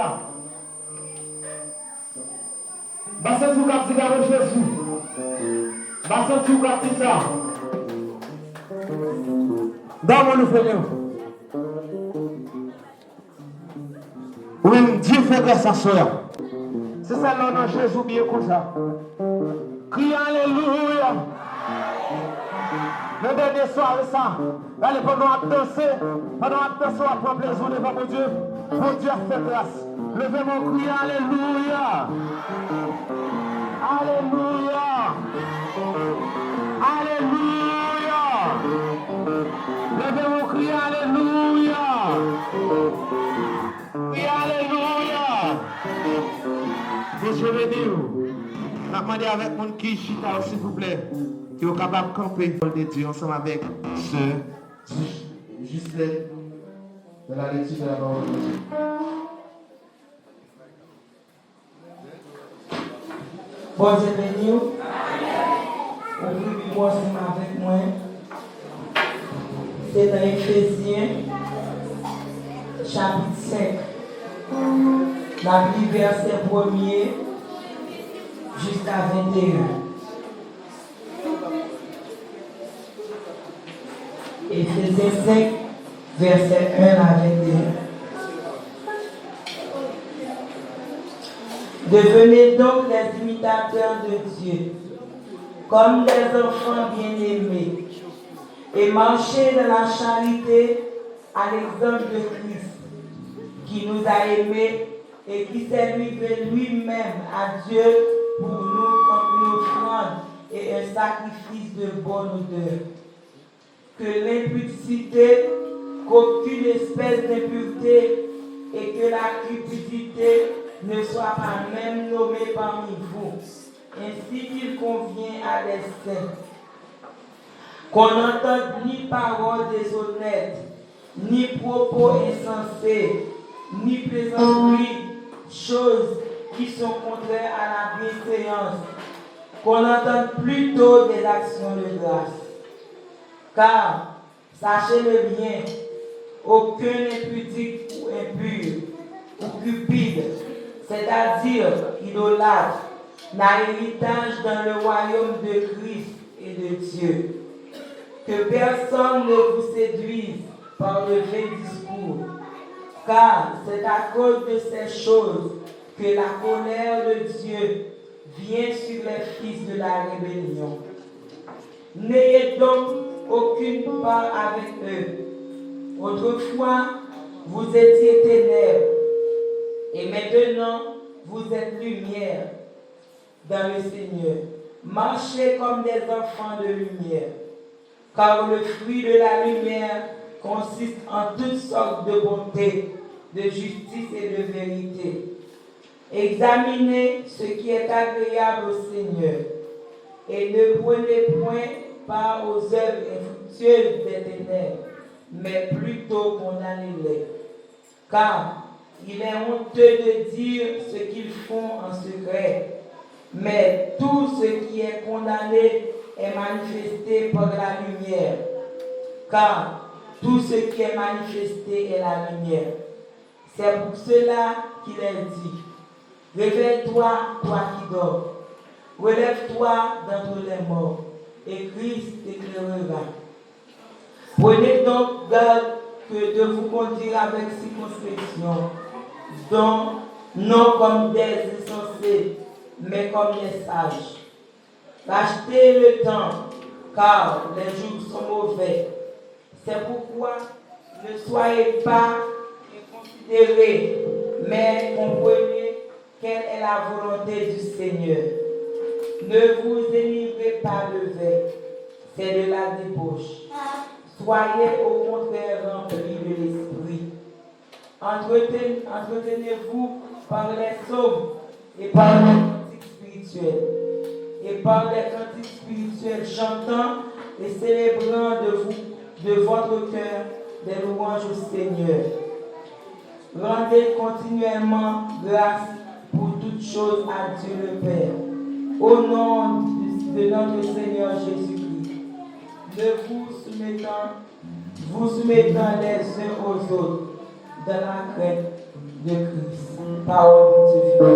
ça. Basse tout cap dit avec Jésus. Basse tout cap dit ça. Dans mon Seigneur. Oui, Dieu fait grâce à soi. C'est ça là dans Jésus bien comme ça. Crie alléluia. Le dernier soir, ça. Allez, pendant à danser, on prend plaisir devant mon Dieu. Mon Dieu a fait grâce. Levez mon cri, alléluia. Alléluia. Alléluia. Levez mon cri, alléluia. Cri, alléluia. Je vais dire, je vais demander avec mon qui chita, s'il vous plaît, qui est capable de camper de Dieu ensemble avec ce Ghislaine de la lecture de la parole de Dieu. Bon Dieu béni, aujourd'hui moi ensemble avec moi, c'est dans Éphésiens chapitre 5, la Bible verset 1er jusqu'à 21. Éphésiens 5, verset 1 à 21. Devenez donc les imitateurs de Dieu, comme des enfants bien-aimés, et marchez dans la charité à l'exemple de Christ, qui nous a aimés et qui s'est livré lui-même à Dieu pour nous comme une offrande et un sacrifice de bonne odeur. Que l'impudicité, qu'aucune espèce d'impureté et que la cupidité ne soit pas même nommée parmi vous, ainsi qu'il convient à des saints. Qu'on n'entende ni paroles déshonnêtes, ni propos insensés, ni plaisanteries, choses qui sont contraires à la bienséance. Qu'on entende plutôt des actions de grâce. Car, sachez-le bien, aucun impudique ou impur, ou cupide, c'est-à-dire idolâtre, n'a héritage dans le royaume de Christ et de Dieu. Que personne ne vous séduise par le vain discours, car c'est à cause de ces choses que la colère de Dieu vient sur les fils de la rébellion. N'ayez donc aucune part avec eux. Autrefois, vous étiez ténèbres, et maintenant, vous êtes lumière dans le Seigneur. Marchez comme des enfants de lumière, car le fruit de la lumière consiste en toutes sortes de bonté, de justice et de vérité. Examinez ce qui est agréable au Seigneur, et ne prenez point part aux œuvres infructueuses des ténèbres, mais plutôt condamnez-les. Car il est honteux de dire ce qu'ils font en secret, mais tout ce qui est condamné est manifesté par la lumière. Car tout ce qui est manifesté est la lumière. C'est pour cela qu'il est dit, réveille-toi, toi qui dors, relève-toi d'entre les morts, et Christ t'éclairera. Prenez donc garde que de vous conduire avec circonspection, non comme des insensés, mais comme des sages. Rachetez le temps, car les jours sont mauvais. C'est pourquoi ne soyez pas inconsidérés, mais comprenez quelle est la volonté du Seigneur. Ne vous énivrez pas de vin, c'est de la débauche. Soyez au contraire remplis de l'esprit. Entretenez-vous par les psaumes et par les cantiques spirituels. Et par les cantiques spirituels chantant et célébrant de votre cœur des louanges au Seigneur. Rendez continuellement grâce pour toutes choses à Dieu le Père. Au nom de notre Seigneur Jésus-Christ, vous soumettant les uns aux autres dans la crainte de Christ. Parole de Dieu.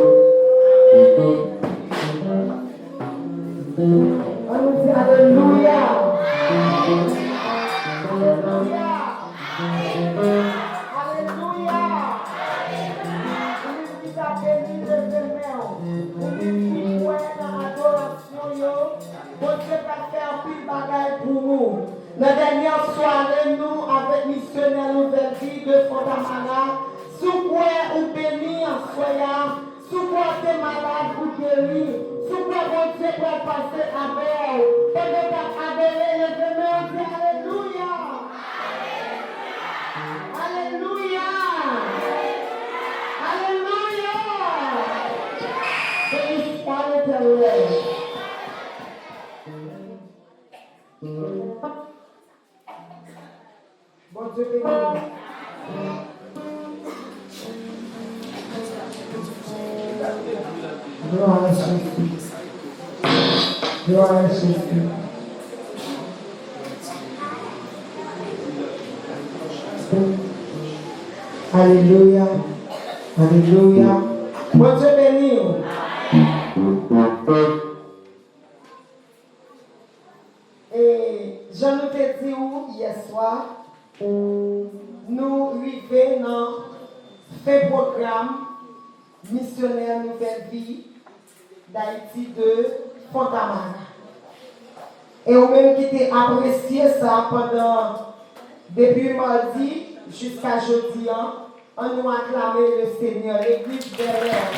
On nous dit Alléluia. Alléluia. Alléluia. On nous dit à bénir le Seigneur. On nous dit ouais dans l'adoration. Bon Dieu va faire pile bagaille pour nous. La dernière soirée, nous, avec missionnaire Nouvelle Vie de Fontamara, sous quoi on bénit en soya, sous quoi t'es malade ou guéri, sous quoi bon Dieu peut passer avec. Pendant qu'à adhérer les aimés, on dit Alléluia. Alléluia. Alléluia. Béni soit l'Éternel. Bon Dieu béni. Gloire à Jésus. Gloire à Jésus. Alléluia. Alléluia. Bon Dieu béni. Et je nous ai dit hier soir, nous arrivons dans ce programme missionnaire Nouvelle Vie d'Haïti de Fontamara. Et on même qui était apprécié ça pendant depuis mardi jusqu'à jeudi, on nous acclamé le Seigneur, l'église derrière.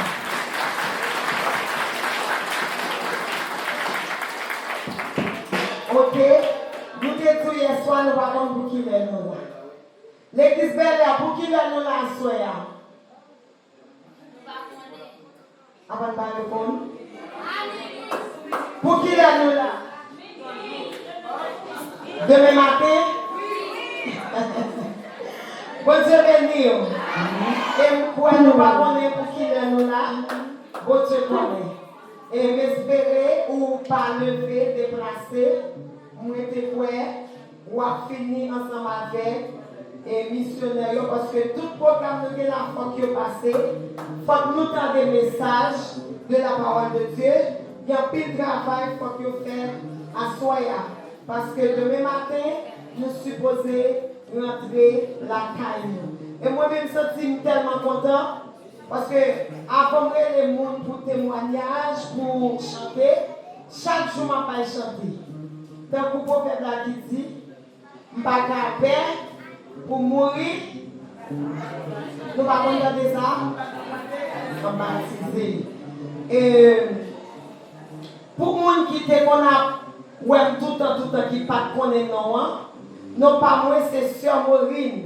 Ok, nous te dit hier soir, nous allons pour qui nous là. L'église Bel-Air, pour qui nous là, soya. Avant de répondre. Pour qui nous là? Demain matin? Bon Dieu béni. Et pourquoi nous ne connaissons pas pour qui nous là? Bon Dieu connaît. Et m'espérer ou pas lever, déplacer, moi te ouais, ou à finir ensemble avec et missionnaires parce que tout programme de la fois qui est passé, faut que nous tendons des messages de la parole de Dieu. Il y a pile de travail faut que nous fassions à Soya. Parce que demain matin, nous supposons rentrer la caille. Et moi-même, je suis tellement content. Parce que avant les monde pour témoignage, pour chanter, chaque jour je vais chanter. Tant que le prophète là qui dit, je ne vais pas peur pour mourir. Nous ne pas regarder ça. On va baptiser. Et pour les gens qui te connaissent, tout le temps qui ne connaissent pas, non pas moi, c'est Sœur Maureen,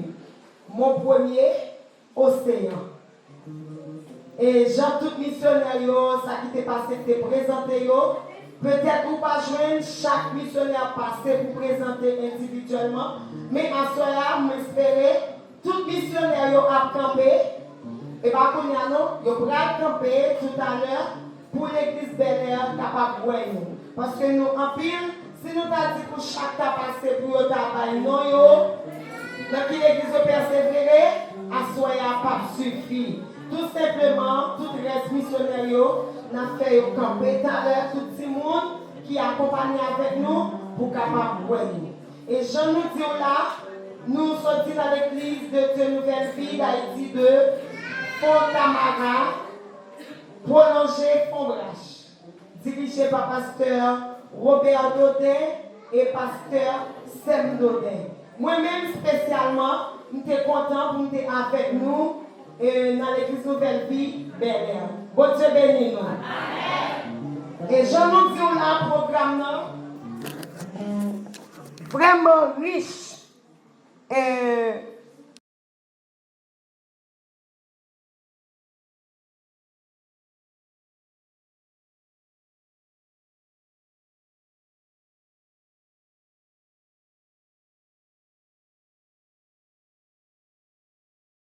mon premier océan. Et Jean tout missionnaire, ça qui t'est passé, t'es présenté, peut-être ou pas joindre chaque missionnaire passé pour présenter individuellement, mais en soya, m'espérer, tout missionnaire a campé, et par contre, il pourra camper tout à l'heure pour l'église Bel-Air capable de voir nous. Parce que nous, en pile, si nous avons dit pour chaque tas passé pour le travail, non, dans qui l'église persévérer, à soya pas suffit. Tout simplement, tout le reste missionnaire n'a fait camper tout à l'heure, tout le monde qui accompagne avec nous pour capable de voir nous. Et je nous dis là, nous sommes dans l'église de Nouvelle Vie d'Haïti de Fontamara, prolongé Fondrache, dirigé par pasteur Robert Dodin et pasteur Sem Dodin. Moi-même spécialement, nous sommes contents pour être avec nous dans l'église Nouvelle Vie Bel-Air. Bon Dieu béni nous. Amen. Et je nous dis là, programme vraiment riche.